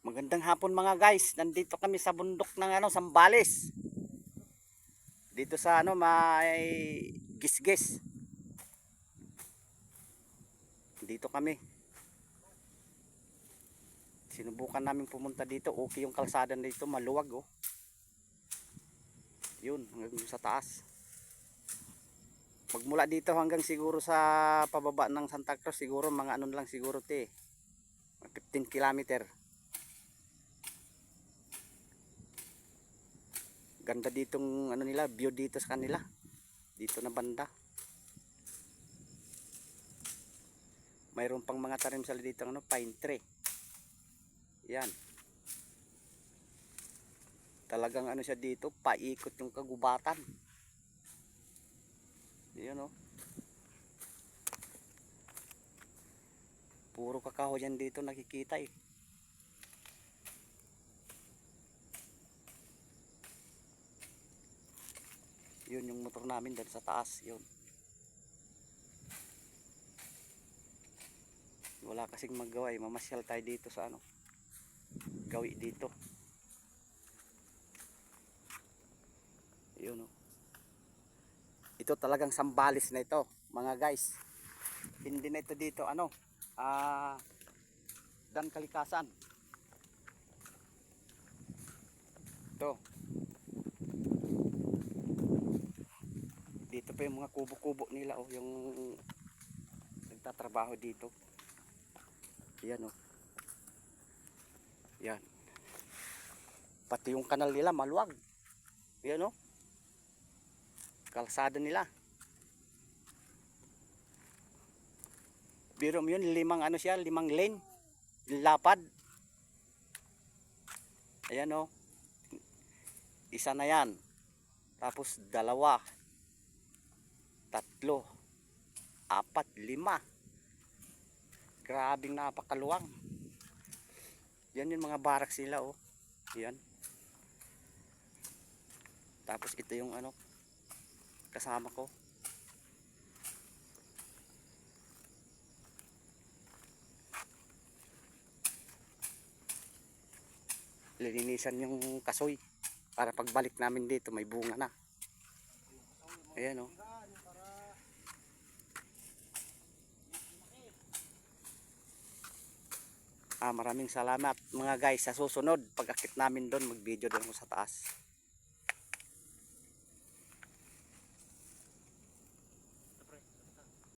Magandang hapon mga guys. Nandito kami sa bundok ng Sambales. Dito sa may gisgis. Dito kami. Sinubukan namin pumunta dito. Okay yung kalsada dito, maluwag oh. Yun, hanggang sa taas. Magmula dito hanggang siguro sa pababa ng Santa Cruz, siguro mga lang siguro 15 kilometer. Ganda ditong nila, view dito sa kanila. Dito na banda. Mayroon pang mga tanim sila dito pine tree. Yan. Talagang siya dito, paikot yung kagubatan. Yan oh. Puro kakahoy yan dito nakikita eh. Yun yung motor namin dyan sa taas, yun. Wala kasing maggawa eh, mamasyal tayo dito sa gawi dito. Yun oh. Ito talagang Sambales na ito, mga guys. Hindi na ito dito Dan Kalikasan. Ito. Dito pa yung mga kubo-kubo nila oh, yung nagtatrabaho dito. Yan oh. Yan. Pati yung kanal nila maluwag. Yan oh. Kalsada nila. Biro mo yun, 5 lane. Lapad. Ayan oh. Isa na yan. Tapos 2, 3, 4, 5. Grabing napakaluwang. Yan yung mga barracks nila oh. Yan. Tapos ito yung kasama ko. Lilinisan yung kasoy para pagbalik namin dito may bunga na. Ayan oh. Maraming salamat mga guys. Sa susunod pag-akit namin doon, mag-video doon sa taas.